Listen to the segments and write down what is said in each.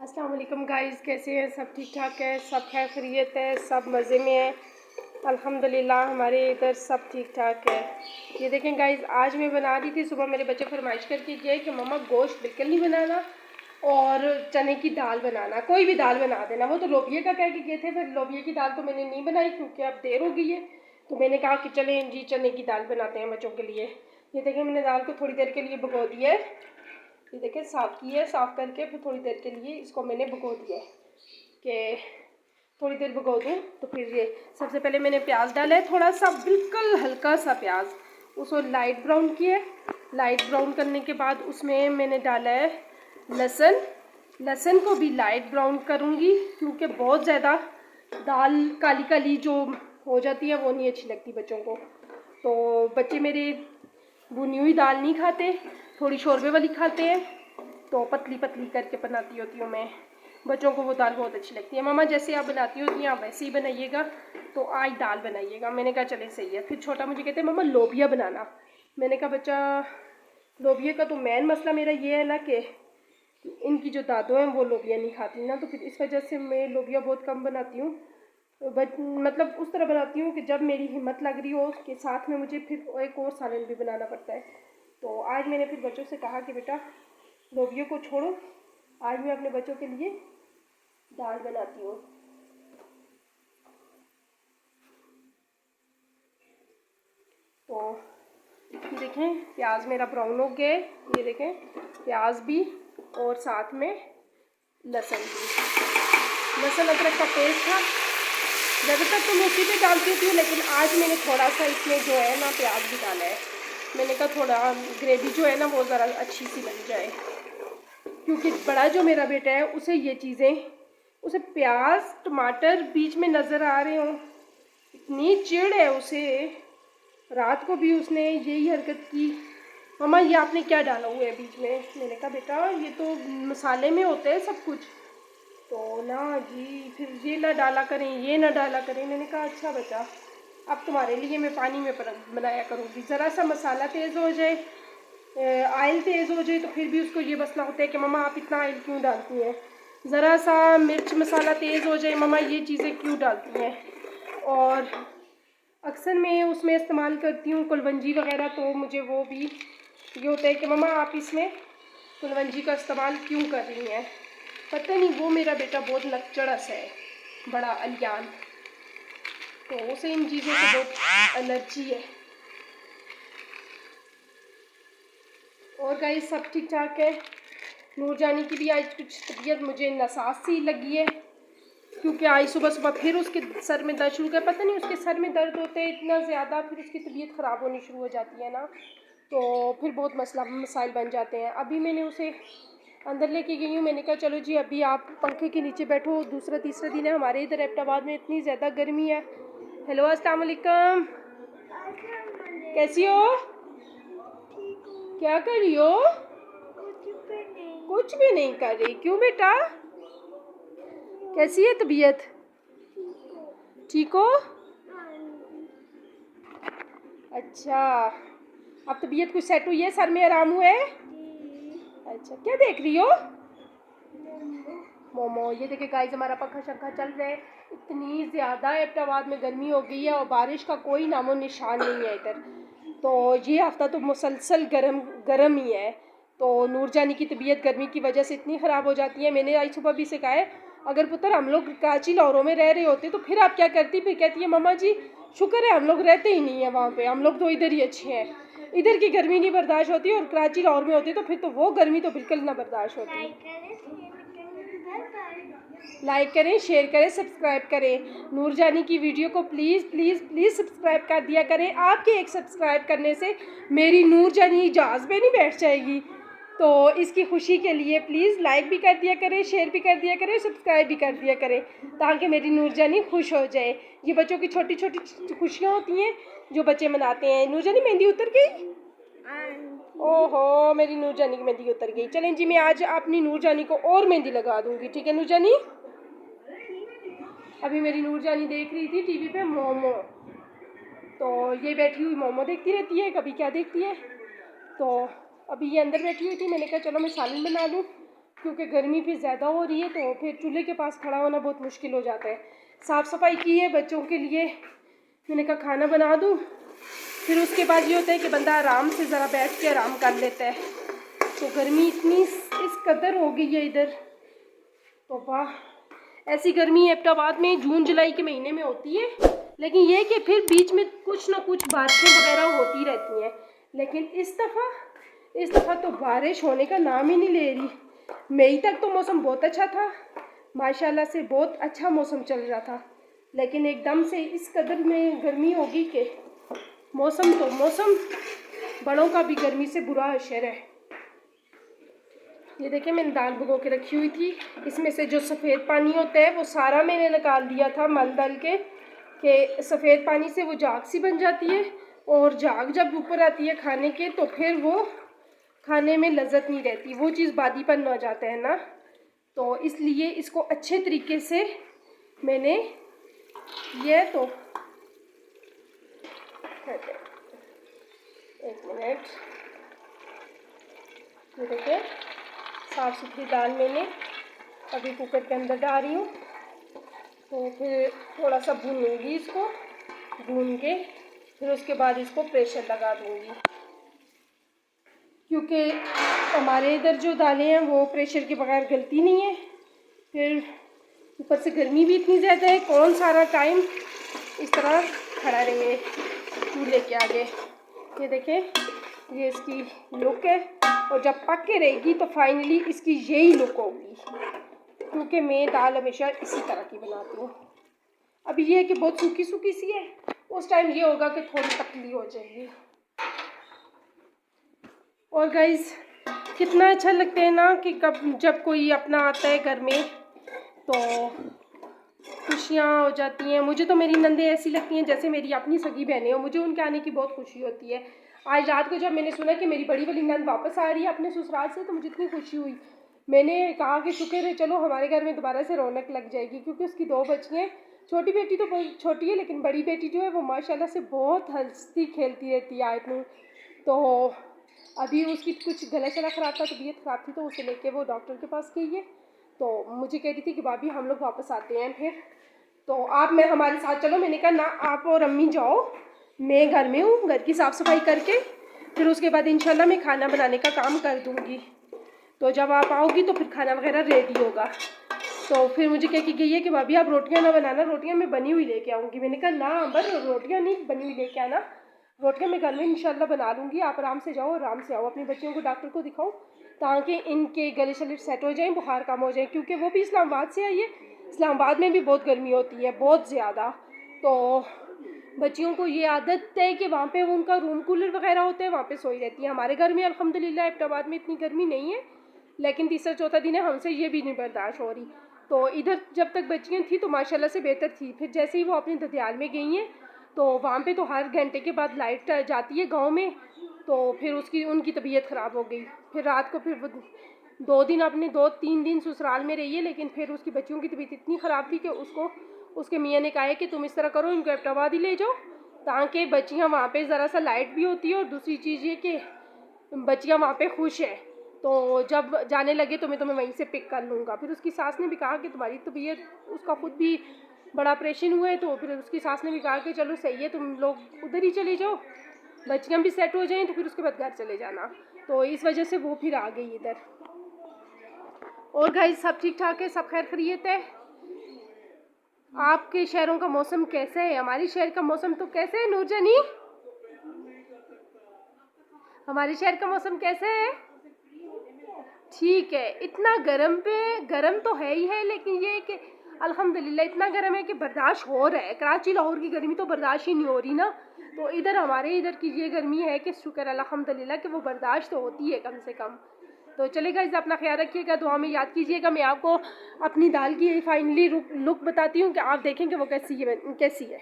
अस्सलाम वालेकुम गाइस, कैसे हैं? सब ठीक ठाक है, सब खैर खैरियत है, सब मज़े में है। अल्हम्दुलिल्लाह हमारे इधर सब ठीक ठाक है। ये देखें गाइस, आज मैं बना रही थी, सुबह मेरे बच्चे फरमाइश करके गए कि मम्मा गोश्त बिल्कुल नहीं बनाना और चने की दाल बनाना, कोई भी दाल बना देना। वो तो लोबिया का कह के गए थे, फिर लोबिया की दाल तो मैंने नहीं बनाई क्योंकि अब देर हो गई है। तो मैंने कहा कि चलें जी चने की दाल बनाते हैं बच्चों के लिए। ये देखें, मैंने दाल को थोड़ी देर के लिए भिगो दिया है। ये देखिए साफ़ की है, साफ़ करके फिर थोड़ी देर के लिए इसको मैंने भिगो दिया है कि थोड़ी देर भिगो दूँ। तो फिर ये सबसे पहले मैंने प्याज डाला है, थोड़ा सा बिल्कुल हल्का सा प्याज, उसको लाइट ब्राउन किया है। लाइट ब्राउन करने के बाद उसमें मैंने डाला है लहसुन। लहसुन को भी लाइट ब्राउन करूँगी क्योंकि बहुत ज़्यादा दाल काली काली जो हो जाती है वो नहीं अच्छी लगती बच्चों को। तो बच्चे मेरे भुनी हुई दाल नहीं खाते, थोड़ी शोरबे वाली खाते हैं, तो पतली पतली करके बनाती होती हूँ मैं। बच्चों को वो दाल बहुत अच्छी लगती है। मम्मा जैसे आप बनाती होती हैं आप वैसे ही बनाइएगा, तो आज दाल बनाइएगा। मैंने कहा चले सही है। फिर छोटा मुझे कहते हैं मम्मा लोबिया बनाना। मैंने कहा बच्चा, लोबिया का तो मेन मसला मेरा ये है ना कि इनकी जो दादो हैं वो लोबिया नहीं खाती ना, तो फिर इस वजह से मैं लोबिया बहुत कम बनाती हूँ। मतलब उस तरह बनाती हूँ कि जब मेरी हिम्मत लग रही हो उसके साथ में मुझे फिर एक और सालन भी बनाना पड़ता है। तो आज मैंने फिर बच्चों से कहा कि बेटा लोबिया को छोड़ो, आज मैं अपने बच्चों के लिए दाल बनाती हूँ। तो देखें प्याज मेरा ब्राउन हो गया, ये देखें प्याज भी और साथ में लहसुन भी। लहसुन अदरक का पेस्ट था, ज़्यादातर तो मैं उसी पे डालती हूँ, लेकिन आज मैंने थोड़ा सा इसमें जो है ना प्याज भी डाला है। मैंने कहा थोड़ा ग्रेवी जो है ना वो ज़रा अच्छी सी बन जाए, क्योंकि बड़ा जो मेरा बेटा है उसे ये चीज़ें, उसे प्याज टमाटर बीच में नज़र आ रहे हों, इतनी चिढ़ है उसे। रात को भी उसने यही हरकत की, मम्मा ये आपने क्या डाला हुआ है बीच में। मैंने कहा बेटा ये तो मसाले में होता है सब कुछ, तो ना जी फिर ये ना डाला करें, ये ना डाला करें। मैंने कहा अच्छा बेटा, अब तुम्हारे लिए मैं पानी में बनाया करूँगी। ज़रा सा मसाला तेज़ हो जाए, आयल तेज़ हो जाए तो फिर भी उसको ये मसला होता है कि मम्मा आप इतना आयल क्यों डालती हैं। ज़रा सा मिर्च मसाला तेज़ हो जाए, मम्मा ये चीज़ें क्यों डालती हैं। और अक्सर मैं उसमें इस्तेमाल करती हूँ कुलवंजी वगैरह, तो मुझे वो भी ये होता है कि मम्मा आप इसमें कुलवंजी का इस्तेमाल क्यों कर रही हैं। पता नहीं वो मेरा बेटा बहुत लचड़स है, बड़ा अलियान, तो उसे इन चीज़ों से बहुत एलर्जी है। और गाइस सब ठीक ठाक है। नूरजानी की भी आज कुछ तबीयत मुझे नासाज सी लगी है, क्योंकि आज सुबह सुबह फिर उसके सर में दर्द शुरू हुआ। पता नहीं उसके सर में दर्द होते हैं इतना ज़्यादा, फिर उसकी तबीयत ख़राब होनी शुरू हो जाती है ना, तो फिर बहुत मसाइल बन जाते हैं। अभी मैंने उसे अंदर लेके गई हूँ, मैंने कहा चलो जी अभी आप पंखे के नीचे बैठो, दूसरा तीसरा दिन है। हमारे इधर एबटाबाद में इतनी ज़्यादा गर्मी है। हेलो अस्सलाम वालेकुम, कैसी हो? क्या कर रही हो? कुछ भी नहीं कर रही, क्यों बेटा? कैसी है तबीयत? ठीक हो? अच्छा, अब तबीयत कुछ सेट हुई है, सर में आराम हुआ है? अच्छा, क्या देख रही हो? मोमो। ये देखिए गाइस हमारा पंखा शंखा चल रहा है। इतनी ज़्यादा एबटाबाद में गर्मी हो गई है और बारिश का कोई नामो निशान नहीं है इधर। तो ये हफ़्ता तो मुसलसल गरम ही है। तो नूरजानी की तबीयत गर्मी की वजह से इतनी ख़राब हो जाती है। मैंने आज सुबह भी से कहा है, अगर पुत्र हम लोग कराची लाहौरों में रह रहे होते तो फिर आप क्या करती। फिर कहती है मम्मा जी शुक्र है हम लोग रहते ही नहीं है वहाँ पे, हम लोग तो इधर ही अच्छे हैं। इधर की गर्मी नहीं बर्दाश्त होती और कराची लाहौर में होती तो फिर तो वो गर्मी तो बिल्कुल ना बर्दाश्त होती। लाइक करें, शेयर करें, सब्सक्राइब करें। नूरजानी की वीडियो को प्लीज़ प्लीज़ प्लीज़ सब्सक्राइब कर दिया करें। आपके एक सब्सक्राइब करने से मेरी नूरजानी जहाज़ पे नहीं बैठ जाएगी, तो इसकी खुशी के लिए प्लीज़ लाइक भी कर दिया करें, शेयर भी कर दिया करें, सब्सक्राइब भी कर दिया करें, ताकि मेरी नूरजानी खुश हो जाए। ये बच्चों की छोटी छोटी खुशियाँ होती हैं जो बच्चे मनाते हैं। नूरजानी मेहंदी उतर गई? ओहो मेरी नूरजानी की मेहंदी उतर गई। चलें जी मैं आज अपनी नूरजानी को और मेहंदी लगा दूँगी, ठीक है नूरजानी? अभी मेरी नूरजानी देख रही थी टीवी पे मोमो, तो ये बैठी हुई मोमो देखती रहती है, कभी क्या देखती है। तो अभी ये अंदर बैठी हुई थी, मैंने कहा चलो मैं सालन बना लूँ। क्योंकि गर्मी भी ज़्यादा हो रही है, तो फिर चूल्हे के पास खड़ा होना बहुत मुश्किल हो जाता है। साफ़ सफाई की है बच्चों के लिए, मैंने कहा खाना बना दूँ, फिर उसके बाद ये होता है कि बंदा आराम से ज़रा बैठ के आराम कर लेता है। तो गर्मी इतनी इस कदर हो गई है इधर, तो वाह, ऐसी गर्मी एबटाबाद में जून जुलाई के महीने में होती है, लेकिन ये कि फिर बीच में कुछ ना कुछ बारिशें वगैरह होती रहती हैं। लेकिन इस दफ़ा तो बारिश होने का नाम ही नहीं ले रही। मई तक तो मौसम बहुत अच्छा था, माशाल्लाह से बहुत अच्छा मौसम चल रहा था, लेकिन एकदम से इस कदर में गर्मी होगी कि मौसम बड़ों का भी गर्मी से बुरा असर है। ये देखिए, मैंने दाल भिगो के रखी हुई थी, इसमें से जो सफ़ेद पानी होता है वो सारा मैंने निकाल दिया था मल दल के, कि सफ़ेद पानी से वो झाग सी बन जाती है, और झाग जब ऊपर आती है खाने के तो फिर वो खाने में लज्जत नहीं रहती, वो चीज़ बादीपन हो जाता है ना। तो इसलिए इसको अच्छे तरीके से मैंने ये तो एक मिनट, ये देखिए साफ़ सुथरी दाल मैंने अभी कुकर के अंदर डाल रही हूँ। तो फिर थोड़ा सा भूनूंगी इसको, भून के फिर उसके बाद इसको प्रेशर लगा दूँगी, क्योंकि हमारे इधर जो दालें हैं वो प्रेशर के बगैर गलती नहीं है। फिर ऊपर से गर्मी भी इतनी ज़्यादा है, कौन सारा टाइम इस तरह खड़ा रहे चूल्हे के आगे। ये देखें, ये इसकी लुक है, और जब पक के रहेगी तो फाइनली इसकी यही लुक होगी, क्योंकि मैं दाल हमेशा इसी तरह की बनाती हूँ। अभी ये है कि बहुत सूखी सूखी सी है, उस टाइम ये होगा कि थोड़ी पतली हो जाएगी। और गाइस, कितना अच्छा लगता है ना कि जब कोई अपना आता है घर में तो खुशियाँ हो जाती हैं। मुझे तो मेरी नंदे ऐसी लगती हैं जैसे मेरी अपनी सगी बहनें हो, मुझे उनके आने की बहुत खुशी होती है। आज रात को जब मैंने सुना कि मेरी बड़ी वाली नंद वापस आ रही है अपने ससुराल से, तो मुझे इतनी खुशी हुई। मैंने कहा कि शुक्र है, चलो हमारे घर में दोबारा से रौनक लग जाएगी, क्योंकि उसकी 2 बच्ची हैं। छोटी बेटी तो बहुत छोटी है, लेकिन बड़ी बेटी जो है वो माशाल्लाह से बहुत हंसती खेलती रहती है आयत में। तो अभी उसकी कुछ गला शला ख़राब था, तबीयत ख़राब थी, तो उसे लेके वो डॉक्टर के पास गई है। तो मुझे कह रही थी कि भाभी हम लोग वापस आते हैं फिर, तो आप मैं हमारे साथ चलो। मैंने कहा ना, आप और अम्मी जाओ, मैं घर में हूँ, घर की साफ़ सफाई करके फिर उसके बाद इंशाल्लाह मैं खाना बनाने का काम कर दूँगी। तो जब आप आओगी तो फिर खाना वगैरह रेडी होगा। तो फिर मुझे कह के गई है कि भाभी आप रोटियां ना बनाना, रोटियां मैं बनी हुई लेके आऊँगी। मैंने कहा ना अंबर, रोटियां नहीं बनी हुई लेके आना, रोटियां मैं घर में इंशाल्लाह बना लूँगी, आप आराम से जाओ, आराम से आओ। अपनी बच्चियों को डॉक्टर को दिखाओ ताकि इनके गले शले सेट हो जाएँ, बुखार कम हो जाए, क्योंकि वो भी इस्लामाबाद से आई है। इस्लामाबाद में भी बहुत गर्मी होती है, बहुत ज़्यादा। तो बच्चियों को ये आदत है कि वहाँ पे उनका रूम कूलर वगैरह होते हैं, वहाँ पे सोई रहती है। हमारे घर में अल्हम्दुलिल्लाह एबटाबाद में इतनी गर्मी नहीं है, लेकिन तीसरा चौथा दिन है, हमसे ये भी नहीं बर्दाश्त हो रही। तो इधर जब तक बच्चियाँ थी तो माशाल्लाह से बेहतर थी। फिर जैसे ही वो अपने ददियाल में गई हैं, तो वहाँ पे तो हर घंटे के बाद लाइट जाती है गाँव में, तो फिर उनकी तबीयत ख़राब हो गई। फिर रात को फिर 2-3 दिन ससुराल में रही है, लेकिन फिर उसकी बच्चियों की तबीयत इतनी ख़राब थी कि उसके मियाँ ने कहा है कि तुम इस तरह करो, इनको एबटाबाद ही ले जाओ, ताकि बच्चियाँ वहाँ पे ज़रा सा लाइट भी होती है, और दूसरी चीज़ ये कि बच्चियाँ वहाँ पे खुश है। तो जब जाने लगे तो मैं तुम्हें वहीं से पिक कर लूँगा। फिर उसकी सास ने भी कहा कि तुम्हारी तबीयत, उसका खुद भी बड़ा ऑपरेशन हुआ है, तो फिर उसकी सास ने भी कहा कि चलो सही है, तुम लोग उधर ही चले जाओ, बच्चियाँ भी सेट हो जाएँ, तो फिर उसके बाद घर चले जाना। तो इस वजह से वो फिर आ गई इधर। और गाइस, सब ठीक ठाक है, सब खैर खैरियत है। आपके शहरों का मौसम कैसा है? हमारे शहर का मौसम तो कैसा है नूरजनी? हमारे शहर का मौसम कैसा है? ठीक है। इतना गरम तो है ही है, लेकिन ये कि अल्हम्दुलिल्लाह इतना गर्म है कि बर्दाश्त हो रहा है। कराची लाहौर की गर्मी तो बर्दाश्त ही नहीं हो रही ना, तो हमारे इधर की ये गर्मी है कि शुक्र अल्हम्दुलिल्लाह कि वो बर्दाश्त तो होती है कम से कम। तो चलेगा, इस अपना ख्याल रखिएगा, दुआ में याद कीजिएगा। मैं आपको अपनी दाल की फाइनली लुक बताती हूँ कि आप देखेंगे वो कैसी है।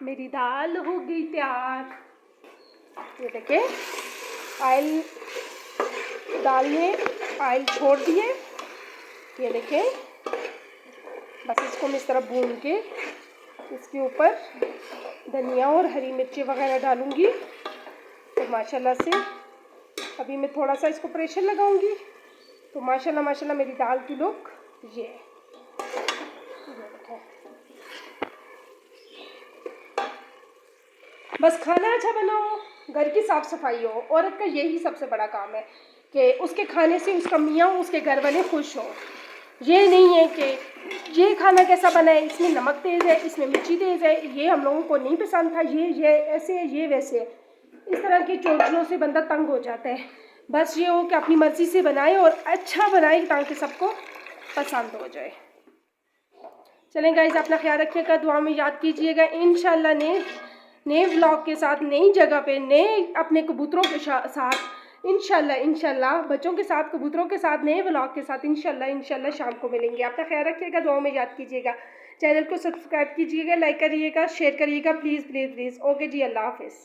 मेरी दाल हो गई तैयार। ये देखें, ऑयल दाल में ऑयल छोड़ दिए। ये देखें, बस इसको मैं इस तरह भून के इसके ऊपर धनिया और हरी मिर्ची वगैरह डालूँगी। तो माशाल्लाह से अब अभी मैं थोड़ा सा इसको प्रेशर लगाऊंगी तो माशाल्लाह माशाल्लाह मेरी दाल की लुक ये देखें। बस खाना अच्छा बनाओ, घर की साफ़ सफाई हो, औरत का यही सबसे बड़ा काम है कि उसके खाने से उसका मियाँ उसके घर वाले खुश हो। ये नहीं है कि ये खाना कैसा बना है, इसमें नमक तेज़ है, इसमें मिर्ची तेज़ है, ये हम लोगों को नहीं पसंद था, ये ऐसे है, ये वैसे है। इस तरह की चोचलों से बंदा तंग हो जाता है। बस ये हो कि अपनी मर्ज़ी से बनाए और अच्छा बनाए ताकि सबको पसंद हो जाए। चलें गाइस, अपना ख्याल रखिएगा, दुआ में याद कीजिएगा। इंशाल्लाह नए व्लॉग के साथ, नई जगह पे, नए अपने कबूतरों के साथ इंशाल्लाह बच्चों के साथ, कबूतरों के साथ, नए व्लॉग के साथ इंशाल्लाह शाम को मिलेंगे। अपना ख्याल रखिएगा, दुआ में याद कीजिएगा। चैनल को सब्सक्राइब कीजिएगा, लाइक करिएगा, शेयर करिएगा, प्लीज़ प्लीज़ प्लीज़। ओके जी, अल्लाह हाफिज़।